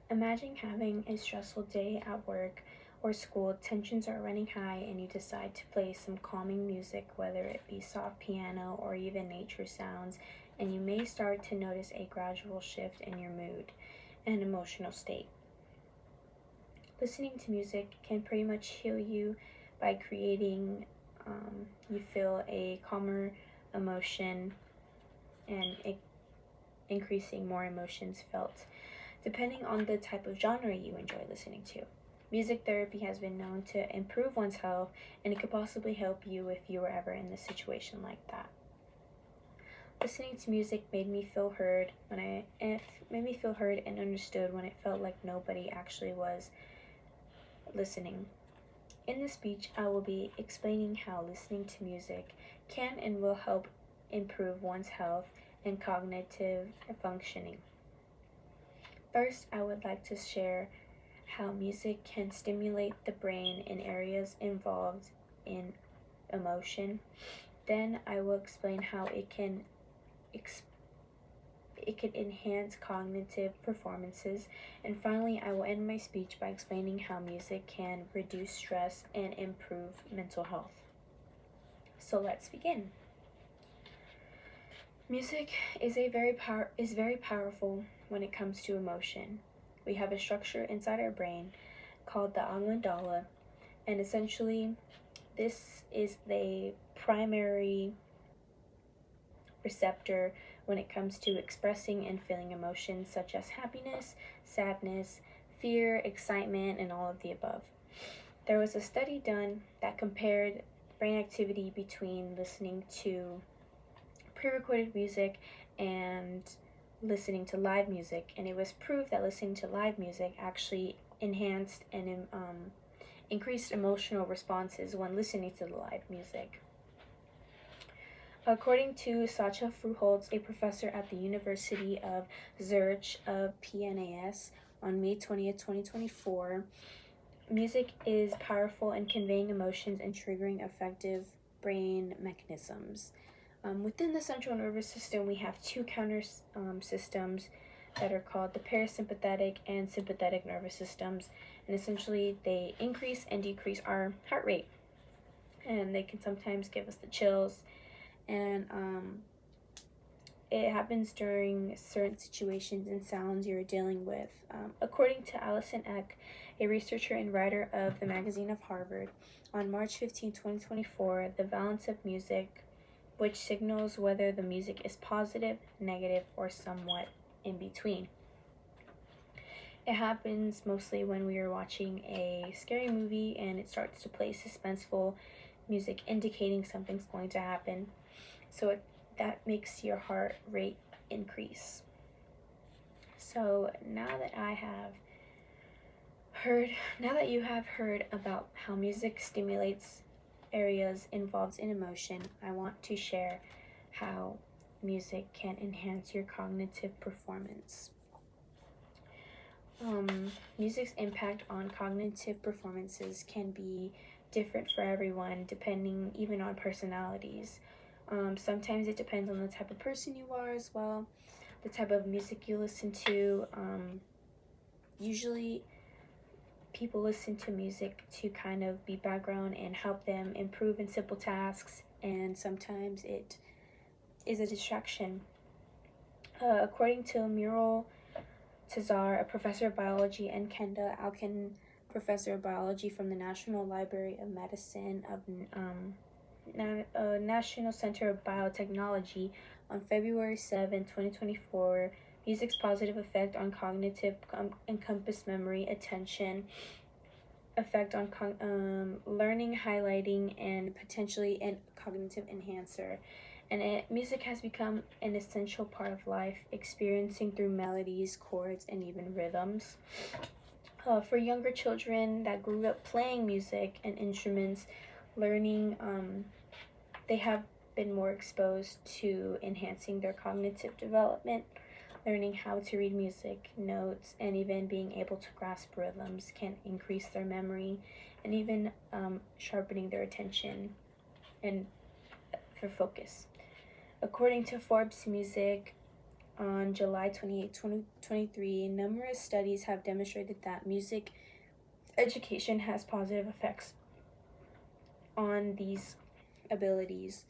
Imagine having a stressful day at work or school, tensions are running high, and you decide to play some calming music, whether it be soft piano or even nature sounds, and you may start to notice a gradual shift in your mood and emotional state. Listening to music can pretty much heal you by creating, you feel a calmer emotion and increasing more emotions felt, depending on the type of genre you enjoy listening to. Music therapy has been known to improve one's health, and it could possibly help you if you were ever in a situation like that. Listening to music made me feel heard and understood when it felt like nobody actually was listening. In this speech, I will be explaining how listening to music can and will help improve one's health and cognitive functioning. First, I would like to share how music can stimulate the brain in areas involved in emotion. Then I will explain how it can enhance cognitive performances. And finally, I will end my speech by explaining how music can reduce stress and improve mental health. So let's begin. Music is very powerful when it comes to emotion. We have a structure inside our brain called the amygdala, and essentially this is the primary receptor when it comes to expressing and feeling emotions such as happiness, sadness, fear, excitement, and all of the above. There was a study done that compared brain activity between listening to pre-recorded music and listening to live music, and it was proved that listening to live music actually enhanced and increased emotional responses when listening to the live music. According to Sacha Fruholtz, a professor at the University of Zurich of PNAS, on May 20th, 2024, music is powerful in conveying emotions and triggering effective brain mechanisms. Within the central nervous system, we have two counter systems that are called the parasympathetic and sympathetic nervous systems, and essentially they increase and decrease our heart rate, and they can sometimes give us the chills, and it happens during certain situations and sounds you're dealing with. According to Alison Eck, a researcher and writer of the Magazine of Harvard, on March 15, 2024, the valence of music, which signals whether the music is positive, negative, or somewhat in between. It happens mostly when we are watching a scary movie and it starts to play suspenseful music indicating something's going to happen. So that makes your heart rate increase. So now that you have heard about how music stimulates areas involved in emotion, I want to share how music can enhance your cognitive performance. Music's impact on cognitive performances can be different for everyone, depending even on personalities. Sometimes it depends on the type of person you are as well, the type of music you listen to. Usually people listen to music to kind of be background and help them improve in simple tasks, and sometimes it is a distraction. According to Muriel Tazar, a professor of biology, and Kenda Alkin, professor of biology from the National Library of Medicine of National Center of Biotechnology, on February 7, 2024, music's positive effect on cognitive encompass memory, attention, effect on learning, highlighting, and potentially a cognitive enhancer. And music has become an essential part of life, experiencing through melodies, chords, and even rhythms. For younger children that grew up playing music and instruments, learning, they have been more exposed to enhancing their cognitive development. Learning how to read music notes and even being able to grasp rhythms can increase their memory, and even sharpening their attention and their focus. According to Forbes, music on July 28, 2023, numerous studies have demonstrated that music education has positive effects on these abilities.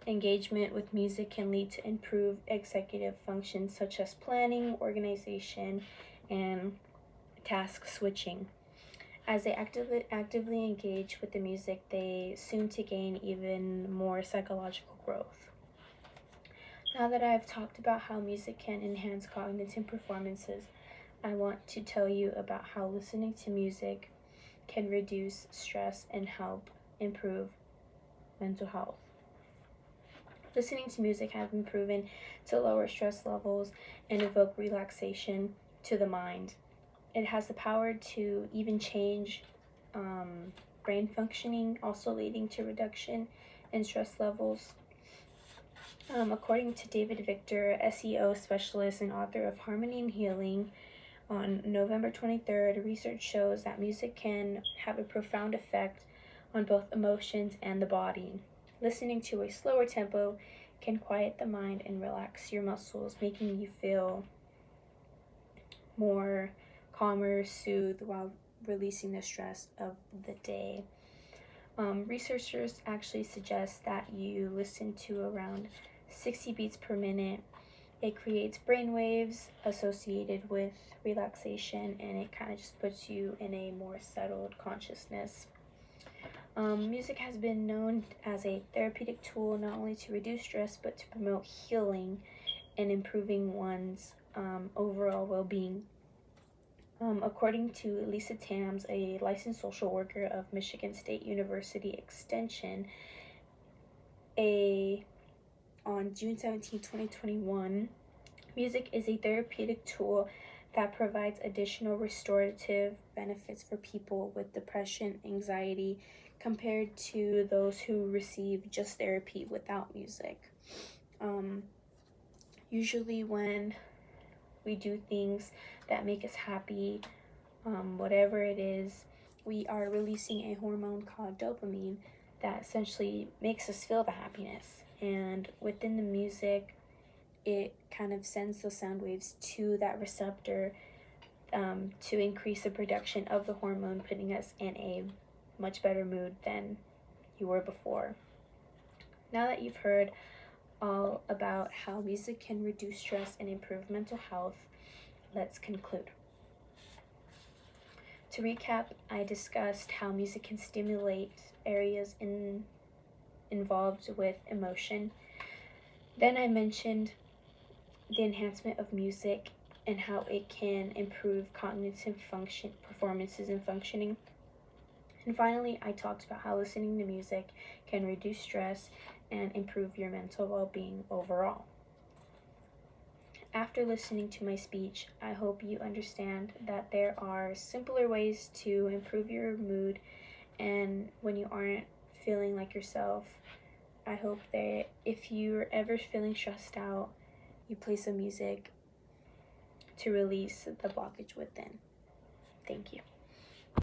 Engagement with music can lead to improved executive functions such as planning, organization, and task switching. As they actively engage with the music, they soon to gain even more psychological growth. Now that I've talked about how music can enhance cognitive performances, I want to tell you about how listening to music can reduce stress and help improve mental health. Listening to music has been proven to lower stress levels and evoke relaxation to the mind. It has the power to even change brain functioning, also leading to reduction in stress levels. According to David Victor, SEO specialist and author of Harmony and Healing, on November 23rd, research shows that music can have a profound effect on both emotions and the body. Listening to a slower tempo can quiet the mind and relax your muscles, making you feel more calmer, soothed, while releasing the stress of the day. Researchers actually suggest that you listen to around 60 beats per minute. It creates brain waves associated with relaxation, and it kind of just puts you in a more settled consciousness. Music has been known as a therapeutic tool not only to reduce stress but to promote healing and improving one's overall well-being. According to Lisa Tams, a licensed social worker of Michigan State University Extension, on June 17, 2021, music is a therapeutic tool that provides additional restorative benefits for people with depression, anxiety, compared to those who receive just therapy without music. Usually when we do things that make us happy, whatever it is, we are releasing a hormone called dopamine that essentially makes us feel the happiness. And within the music, it kind of sends those sound waves to that receptor to increase the production of the hormone, putting us in a much better mood than you were before. Now that you've heard all about how music can reduce stress and improve mental health, let's conclude. To recap, I discussed how music can stimulate areas involved with emotion. Then I mentioned the enhancement of music and how it can improve cognitive performances and functioning. And finally, I talked about how listening to music can reduce stress and improve your mental well-being overall. After listening to my speech, I hope you understand that there are simpler ways to improve your mood, and when you aren't feeling like yourself, I hope that if you're ever feeling stressed out, you play some music to release the blockage within. Thank you.